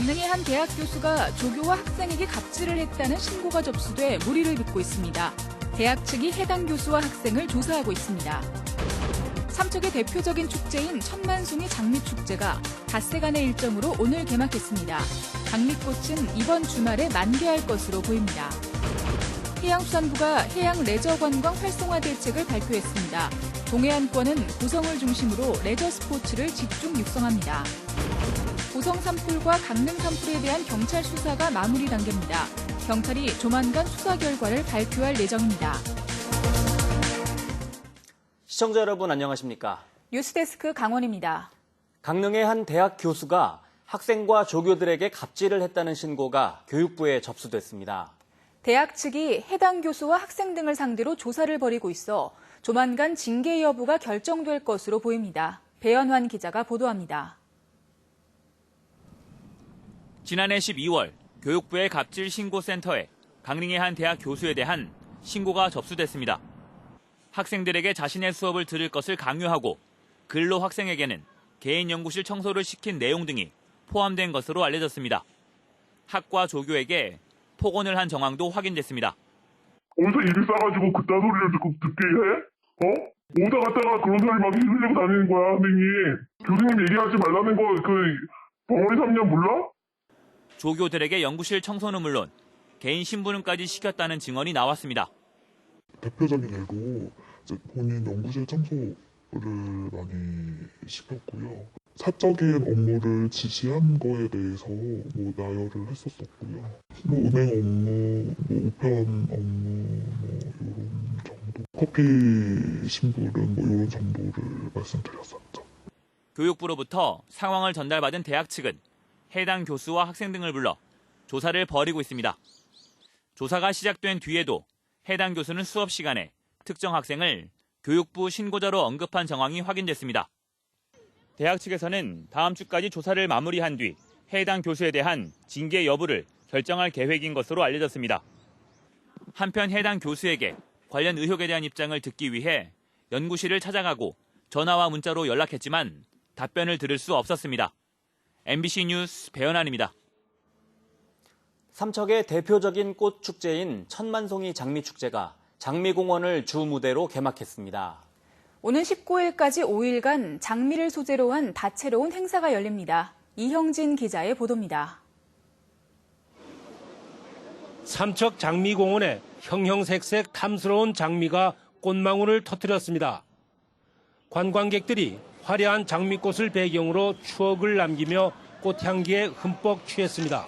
강릉의 한 대학 교수가 조교와 학생에게 갑질을 했다는 신고가 접수돼 물의를 빚고 있습니다. 대학 측이 해당 교수와 학생을 조사하고 있습니다. 삼척의 대표적인 축제인 천만송이 장미축제가 닷새간의 일정으로 오늘 개막했습니다. 장미꽃은 이번 주말에 만개할 것으로 보입니다. 해양수산부가 해양 레저관광 활성화 대책을 발표했습니다. 동해안권은 고성을 중심으로 레저 스포츠를 집중 육성합니다. 고성 산불과 강릉 산불에 대한 경찰 수사가 마무리 단계입니다. 경찰이 조만간 수사 결과를 발표할 예정입니다. 시청자 여러분 안녕하십니까? 뉴스데스크 강원입니다. 강릉의 한 대학 교수가 학생과 조교들에게 갑질을 했다는 신고가 교육부에 접수됐습니다. 대학 측이 해당 교수와 학생 등을 상대로 조사를 벌이고 있어 조만간 징계 여부가 결정될 것으로 보입니다. 배연환 기자가 보도합니다. 지난해 12월 교육부의 갑질 신고센터에 강릉의 한 대학 교수에 대한 신고가 접수됐습니다. 학생들에게 자신의 수업을 들을 것을 강요하고 근로 학생에게는 개인 연구실 청소를 시킨 내용 등이 포함된 것으로 알려졌습니다. 학과 조교에게 폭언을 한 정황도 확인됐습니다. 어디서 입이 싸가지고 그딴 소리를 듣게 해? 오다 갔다가 그런 소리 막 휘둘리고 다니는 거야, 선생님. 교수님 얘기하지 말라는 거 벙어리 3년 몰라? 조교들에게 연구실 청소는 물론 개인 심부름까지 시켰다는 증언이 나왔습니다. 대표적인 예로 본인 연구실 청소를 많이 시켰고요. 사적인 업무를 지시한 거에 대해서 나열을 했었었고요. 은행 업무, 우편 업무 이런 정도, 커피 심부름 이런 정도를 말씀드렸었죠. 교육부로부터 상황을 전달받은 대학 측은 해당 교수와 학생 등을 불러 조사를 벌이고 있습니다. 조사가 시작된 뒤에도 해당 교수는 수업 시간에 특정 학생을 교육부 신고자로 언급한 정황이 확인됐습니다. 대학 측에서는 다음 주까지 조사를 마무리한 뒤 해당 교수에 대한 징계 여부를 결정할 계획인 것으로 알려졌습니다. 한편 해당 교수에게 관련 의혹에 대한 입장을 듣기 위해 연구실을 찾아가고 전화와 문자로 연락했지만 답변을 들을 수 없었습니다. MBC 뉴스 배연환입니다. 삼척의 대표적인 꽃 축제인 천만송이 장미축제가 장미공원을 주 무대로 개막했습니다. 오는 19일까지 5일간 장미를 소재로 한 다채로운 행사가 열립니다. 이형진 기자의 보도입니다. 삼척 장미공원에 형형색색 탐스러운 장미가 꽃망울을 터뜨렸습니다. 관광객들이 화려한 장미꽃을 배경으로 추억을 남기며 꽃향기에 흠뻑 취했습니다.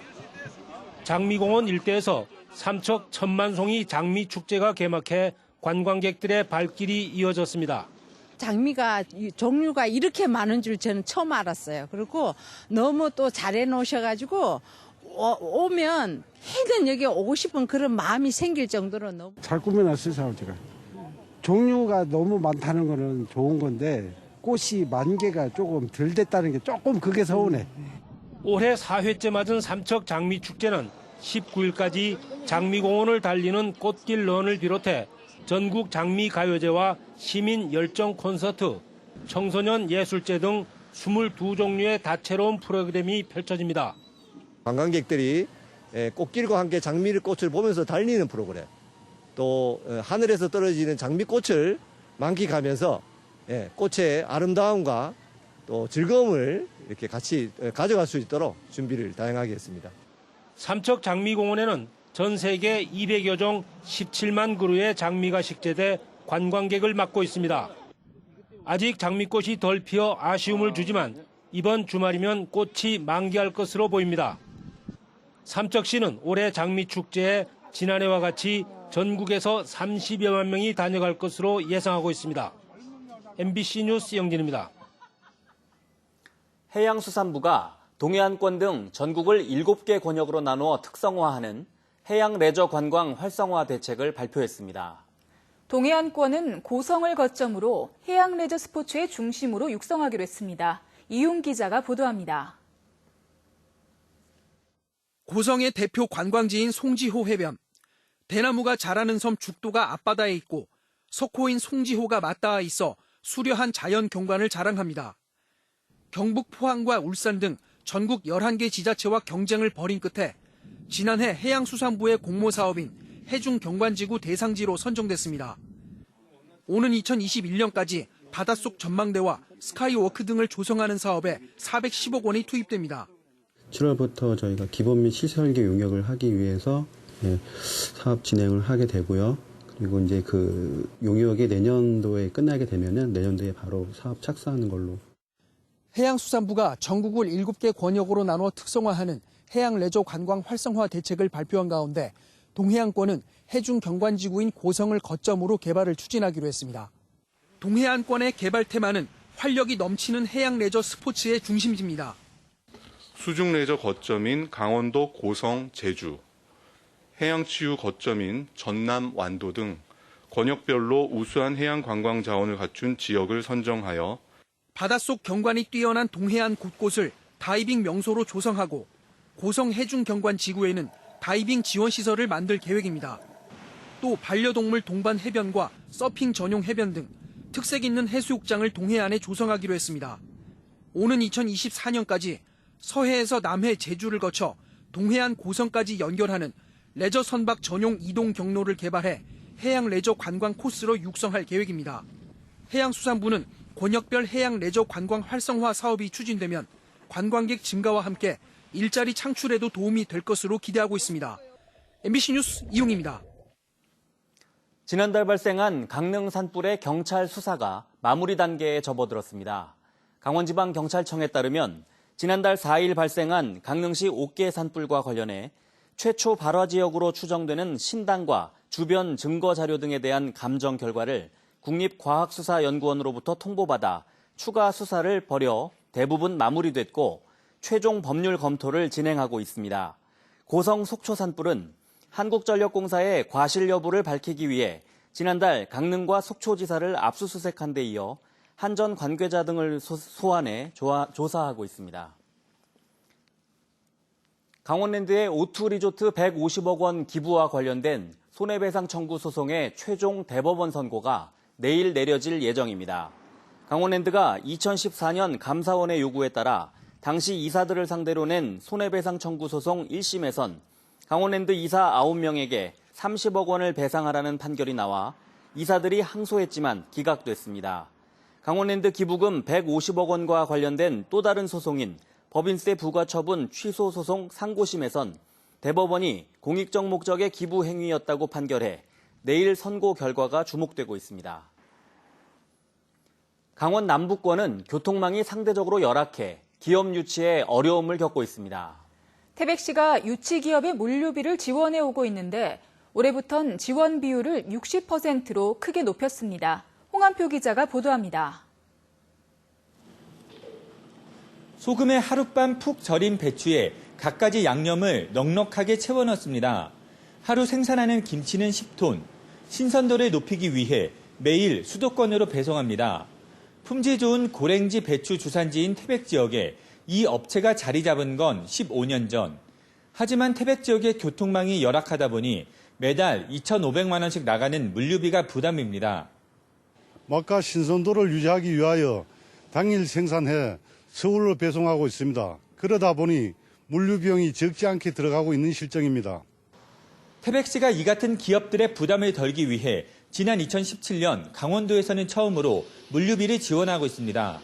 장미공원 일대에서 삼척 천만송이 장미축제가 개막해 관광객들의 발길이 이어졌습니다. 장미가 종류가 이렇게 많은 줄 저는 처음 알았어요. 그리고 너무 또 잘해 놓으셔가지고 오면 해는 여기 오고 싶은 그런 마음이 생길 정도로 너무 잘 꾸며놨어요, 제가. 종류가 너무 많다는 거는 좋은 건데 꽃이 만개가 조금 덜 됐다는 게 조금 그게 서운해. 올해 4회째 맞은 삼척 장미축제는 19일까지 장미공원을 달리는 꽃길 런을 비롯해 전국 장미가요제와 시민 열정 콘서트, 청소년 예술제 등 22종류의 다채로운 프로그램이 펼쳐집니다. 관광객들이 꽃길과 함께 장미꽃을 보면서 달리는 프로그램, 또 하늘에서 떨어지는 장미꽃을 만끽하면서 꽃의 아름다움과 또 즐거움을 이렇게 같이 가져갈 수 있도록 준비를 다양하게 했습니다. 삼척 장미공원에는 전 세계 200여 종 17만 그루의 장미가 식재돼 관광객을 맡고 있습니다. 아직 장미꽃이 덜 피어 아쉬움을 주지만 이번 주말이면 꽃이 만개할 것으로 보입니다. 삼척시는 올해 장미축제에 지난해와 같이 전국에서 30여만 명이 다녀갈 것으로 예상하고 있습니다. MBC 뉴스 영진입니다. 해양수산부가 동해안권 등 전국을 7개 권역으로 나누어 특성화하는 해양 레저 관광 활성화 대책을 발표했습니다. 동해안권은 고성을 거점으로 해양 레저 스포츠의 중심으로 육성하기로 했습니다. 이용 기자가 보도합니다. 고성의 대표 관광지인 송지호 해변. 대나무가 자라는 섬 죽도가 앞바다에 있고 석호인 송지호가 맞닿아 있어 수려한 자연 경관을 자랑합니다. 경북 포항과 울산 등 전국 11개 지자체와 경쟁을 벌인 끝에 지난해 해양수산부의 공모사업인 해중경관지구 대상지로 선정됐습니다. 오는 2021년까지 바닷속 전망대와 스카이워크 등을 조성하는 사업에 410억 원이 투입됩니다. 7월부터 저희가 기본 및 시설계 용역을 하기 위해서 사업 진행을 하게 되고요. 그리고 이제 그 용역이 내년도에 끝나게 되면은 내년도에 바로 사업 착수하는 걸로. 해양수산부가 전국을 7개 권역으로 나눠 특성화하는 해양 레저 관광 활성화 대책을 발표한 가운데 동해안권은 해중 경관지구인 고성을 거점으로 개발을 추진하기로 했습니다. 동해안권의 개발 테마는 활력이 넘치는 해양 레저 스포츠의 중심지입니다. 수중 레저 거점인 강원도 고성, 제주, 해양치유 거점인 전남, 완도 등 권역별로 우수한 해양 관광 자원을 갖춘 지역을 선정하여 바닷속 경관이 뛰어난 동해안 곳곳을 다이빙 명소로 조성하고 고성 해중 경관 지구에는 다이빙 지원 시설을 만들 계획입니다. 또 반려동물 동반 해변과 서핑 전용 해변 등 특색 있는 해수욕장을 동해안에 조성하기로 했습니다. 오는 2024년까지 서해에서 남해, 제주를 거쳐 동해안 고성까지 연결하는 레저 선박 전용 이동 경로를 개발해 해양 레저 관광 코스로 육성할 계획입니다. 해양수산부는 권역별 해양 레저 관광 활성화 사업이 추진되면 관광객 증가와 함께 일자리 창출에도 도움이 될 것으로 기대하고 있습니다. MBC 뉴스 이용입니다. 지난달 발생한 강릉 산불의 경찰 수사가 마무리 단계에 접어들었습니다. 강원지방경찰청에 따르면 지난달 4일 발생한 강릉시 옥계 산불과 관련해 최초 발화 지역으로 추정되는 신당과 주변 증거 자료 등에 대한 감정 결과를 국립과학수사연구원으로부터 통보받아 추가 수사를 벌여 대부분 마무리됐고 최종 법률 검토를 진행하고 있습니다. 고성 속초 산불은 한국전력공사의 과실 여부를 밝히기 위해 지난달 강릉과 속초지사를 압수수색한 데 이어 한전 관계자 등을 소환해 조사하고 있습니다. 강원랜드의 O2 리조트 150억 원 기부와 관련된 손해배상 청구 소송의 최종 대법원 선고가 내일 내려질 예정입니다. 강원랜드가 2014년 감사원의 요구에 따라 당시 이사들을 상대로 낸 손해배상 청구 소송 1심에선 강원랜드 이사 9명에게 30억 원을 배상하라는 판결이 나와 이사들이 항소했지만 기각됐습니다. 강원랜드 기부금 150억 원과 관련된 또 다른 소송인 법인세 부과처분 취소 소송 상고심에선 대법원이 공익적 목적의 기부 행위였다고 판결해 내일 선고 결과가 주목되고 있습니다. 강원 남부권은 교통망이 상대적으로 열악해 기업 유치에 어려움을 겪고 있습니다. 태백시가 유치기업의 물류비를 지원해 오고 있는데 올해부턴 지원 비율을 60%로 크게 높였습니다. 홍한표 기자가 보도합니다. 소금에 하룻밤 푹 절인 배추에 갖가지 양념을 넉넉하게 채워 넣습니다. 하루 생산하는 김치는 10톤, 신선도를 높이기 위해 매일 수도권으로 배송합니다. 품질 좋은 고랭지 배추 주산지인 태백 지역에 이 업체가 자리 잡은 건 15년 전. 하지만 태백 지역의 교통망이 열악하다 보니 매달 2,500만 원씩 나가는 물류비가 부담입니다. 맛과 신선도를 유지하기 위하여 당일 생산해 서울로 배송하고 있습니다. 그러다 보니 물류 비용이 적지 않게 들어가고 있는 실정입니다. 태백시가 이 같은 기업들의 부담을 덜기 위해 지난 2017년 강원도에서는 처음으로 물류비를 지원하고 있습니다.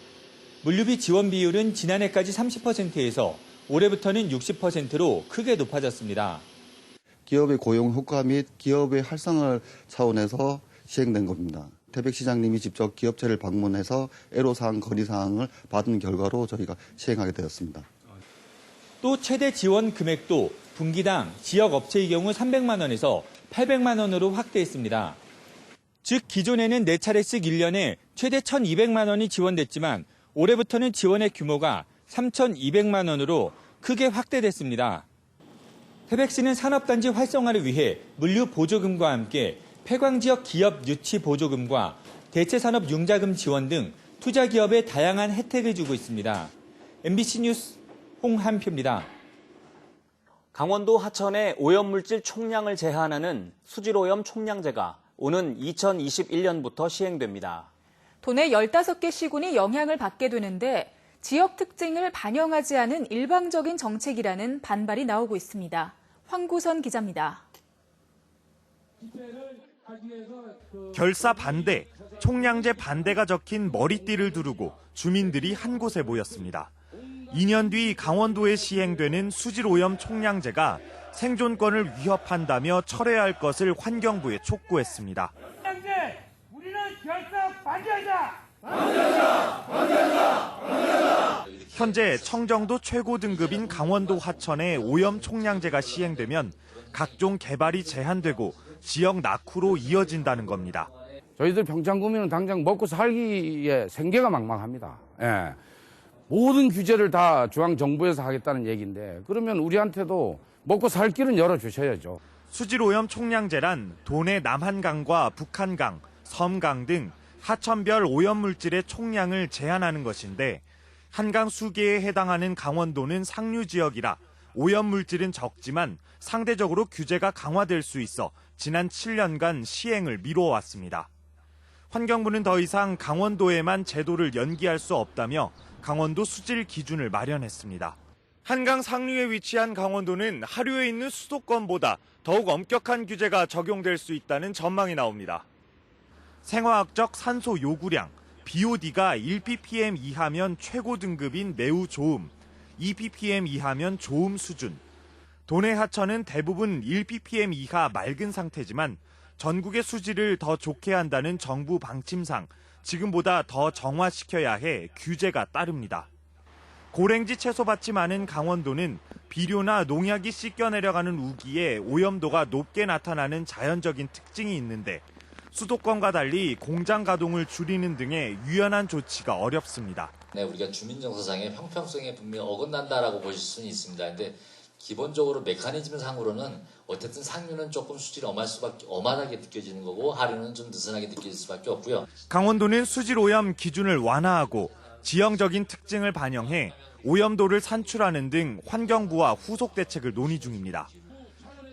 물류비 지원 비율은 지난해까지 30%에서 올해부터는 60%로 크게 높아졌습니다. 기업의 고용 효과 및 기업의 활성화 차원에서 시행된 겁니다. 태백시장님이 직접 기업체를 방문해서 애로사항, 건의사항을 받은 결과로 저희가 시행하게 되었습니다. 또 최대 지원 금액도 분기당 지역 업체의 경우 300만 원에서 800만 원으로 확대했습니다. 즉 기존에는 4차례씩 1년에 최대 1,200만 원이 지원됐지만 올해부터는 지원의 규모가 3,200만 원으로 크게 확대됐습니다. 태백시는 산업단지 활성화를 위해 물류 보조금과 함께 폐광지역 기업 유치 보조금과 대체산업 융자금 지원 등 투자기업에 다양한 혜택을 주고 있습니다. MBC 뉴스 홍한표입니다. 강원도 하천의 오염물질 총량을 제한하는 수질오염 총량제가 오는 2021년부터 시행됩니다. 도내 15개 시군이 영향을 받게 되는데 지역 특징을 반영하지 않은 일방적인 정책이라는 반발이 나오고 있습니다. 황구선 기자입니다. 결사 반대, 총량제 반대가 적힌 머리띠를 두르고 주민들이 한 곳에 모였습니다. 2년 뒤 강원도에 시행되는 수질오염 총량제가 생존권을 위협한다며 철회해야 할 것을 환경부에 촉구했습니다. 총량제, 우리는 결사 반대하자! 현재 청정도 최고 등급인 강원도 하천에 오염 총량제가 시행되면 각종 개발이 제한되고 지역 낙후로 이어진다는 겁니다. 저희들 평창구민은 당장 먹고 살기에 생계가 막막합니다. 예. 모든 규제를 다 중앙정부에서 하겠다는 얘기인데 그러면 우리한테도 먹고 살 길은 열어주셔야죠. 수질오염 총량제란 도내 남한강과 북한강, 섬강 등 하천별 오염물질의 총량을 제한하는 것인데 한강 수계에 해당하는 강원도는 상류 지역이라 오염물질은 적지만 상대적으로 규제가 강화될 수 있어 지난 7년간 시행을 미뤄왔습니다. 환경부는 더 이상 강원도에만 제도를 연기할 수 없다며 강원도 수질 기준을 마련했습니다. 한강 상류에 위치한 강원도는 하류에 있는 수도권보다 더욱 엄격한 규제가 적용될 수 있다는 전망이 나옵니다. 생화학적 산소 요구량, BOD가 1ppm 이하면 최고 등급인 매우 좋음, 2ppm 이하면 좋음 수준. 도내 하천은 대부분 1ppm 이하 맑은 상태지만 전국의 수질을 더 좋게 한다는 정부 방침상 지금보다 더 정화시켜야 해 규제가 따릅니다. 고랭지 채소밭이 많은 강원도는 비료나 농약이 씻겨 내려가는 우기에 오염도가 높게 나타나는 자연적인 특징이 있는데 수도권과 달리 공장 가동을 줄이는 등의 유연한 조치가 어렵습니다. 네, 우리가 주민정서상의 형평성에 분명히 어긋난다라고 보실 수는 있습니다. 근데 기본적으로 메커니즘 상으로는 어쨌든 상류는 조금 수질이 엄하게 느껴지는 거고 하류는 좀 느슨하게 느껴질 수밖에 없고요. 강원도는 수질 오염 기준을 완화하고 지형적인 특징을 반영해 오염도를 산출하는 등 환경부와 후속 대책을 논의 중입니다.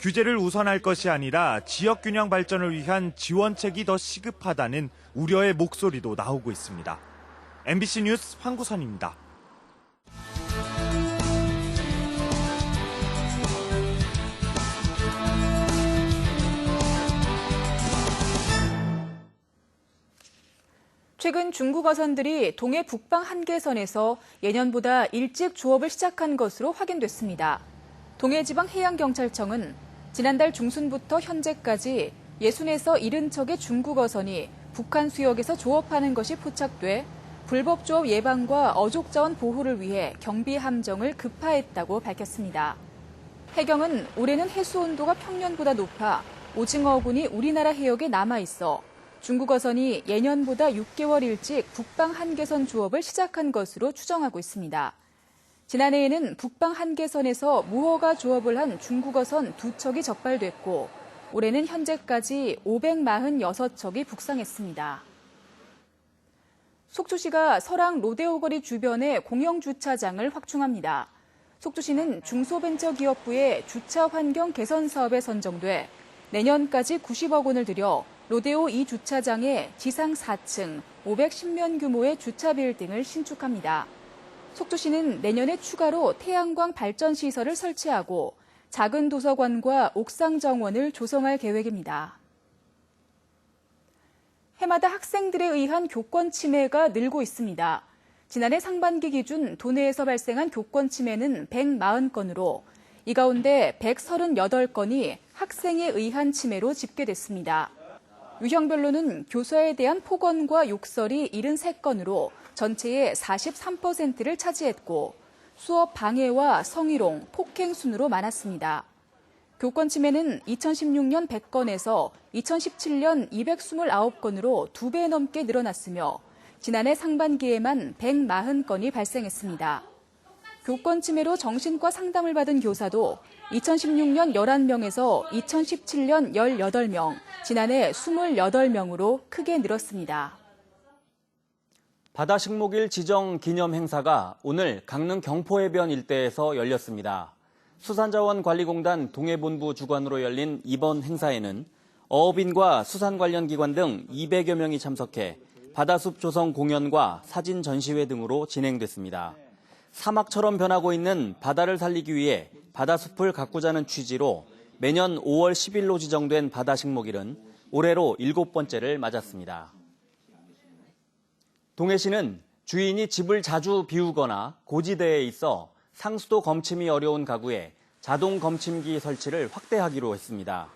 규제를 우선할 것이 아니라 지역 균형 발전을 위한 지원책이 더 시급하다는 우려의 목소리도 나오고 있습니다. MBC 뉴스 황구선입니다. 최근 중국 어선들이 동해 북방 한계선에서 예년보다 일찍 조업을 시작한 것으로 확인됐습니다. 동해지방해양경찰청은 지난달 중순부터 현재까지 60에서 70척의 중국 어선이 북한 수역에서 조업하는 것이 포착돼 불법 조업 예방과 어족자원 보호를 위해 경비 함정을 급파했다고 밝혔습니다. 해경은 올해는 해수 온도가 평년보다 높아 오징어군이 우리나라 해역에 남아있어 중국 어선이 예년보다 6개월 일찍 북방 한계선 조업을 시작한 것으로 추정하고 있습니다. 지난해에는 북방 한계선에서 무허가 조업을 한 중국 어선 2척이 적발됐고 올해는 현재까지 546척이 북상했습니다. 속초시가 설악 로데오 거리 주변의 공영주차장을 확충합니다. 속초시는 중소벤처기업부의 주차 환경 개선 사업에 선정돼 내년까지 90억 원을 들여 로데오 2주차장에 지상 4층 510면 규모의 주차 빌딩을 신축합니다. 속초시는 내년에 추가로 태양광 발전 시설을 설치하고 작은 도서관과 옥상 정원을 조성할 계획입니다. 해마다 학생들에 의한 교권 침해가 늘고 있습니다. 지난해 상반기 기준 도내에서 발생한 교권 침해는 140건으로 이 가운데 138건이 학생에 의한 침해로 집계됐습니다. 유형별로는 교사에 대한 폭언과 욕설이 73건으로 전체의 43%를 차지했고 수업 방해와 성희롱, 폭행 순으로 많았습니다. 교권 침해는 2016년 100건에서 2017년 229건으로 2배 넘게 늘어났으며 지난해 상반기에만 140건이 발생했습니다. 교권 침해로 정신과 상담을 받은 교사도 2016년 11명에서 2017년 18명, 지난해 28명으로 크게 늘었습니다. 바다식목일 지정 기념 행사가 오늘 강릉 경포해변 일대에서 열렸습니다. 수산자원관리공단 동해본부 주관으로 열린 이번 행사에는 어업인과 수산 관련 기관 등 200여 명이 참석해 바다숲 조성 공연과 사진 전시회 등으로 진행됐습니다. 사막처럼 변하고 있는 바다를 살리기 위해 바다숲을 가꾸자는 취지로 매년 5월 10일로 지정된 바다식목일은 올해로 7번째를 맞았습니다. 동해시는 주인이 집을 자주 비우거나 고지대에 있어 상수도 검침이 어려운 가구에 자동 검침기 설치를 확대하기로 했습니다.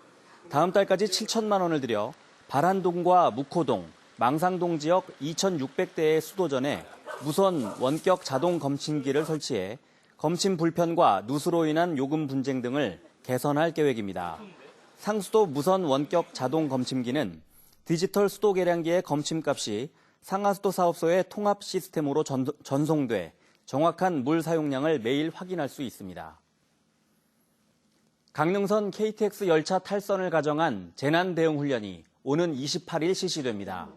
다음 달까지 7천만 원을 들여 발안동과 묵호동, 망상동 지역 2,600대의 수도전에 무선 원격 자동 검침기를 설치해 검침 불편과 누수로 인한 요금 분쟁 등을 개선할 계획입니다. 상수도 무선 원격 자동 검침기는 디지털 수도 계량기의 검침값이 상하수도 사업소의 통합 시스템으로 전송돼 정확한 물 사용량을 매일 확인할 수 있습니다. 강릉선 KTX 열차 탈선을 가정한 재난 대응 훈련이 오는 28일 실시됩니다.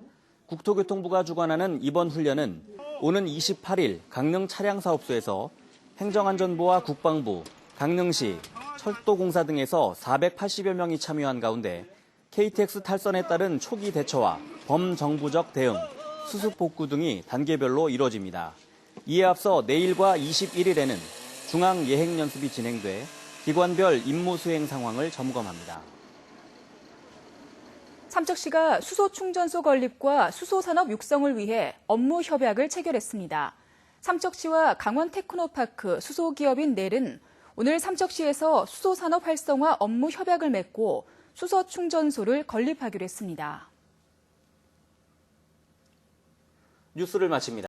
국토교통부가 주관하는 이번 훈련은 오는 28일 강릉 차량사업소에서 행정안전부와 국방부, 강릉시, 철도공사 등에서 480여 명이 참여한 가운데 KTX 탈선에 따른 초기 대처와 범정부적 대응, 수습 복구 등이 단계별로 이뤄집니다. 이에 앞서 내일과 21일에는 중앙 예행 연습이 진행돼 기관별 임무 수행 상황을 점검합니다. 삼척시가 수소 충전소 건립과 수소 산업 육성을 위해 업무 협약을 체결했습니다. 삼척시와 강원 테크노파크 수소기업인 넬은 오늘 삼척시에서 수소 산업 활성화 업무 협약을 맺고 수소 충전소를 건립하기로 했습니다. 뉴스를 마칩니다.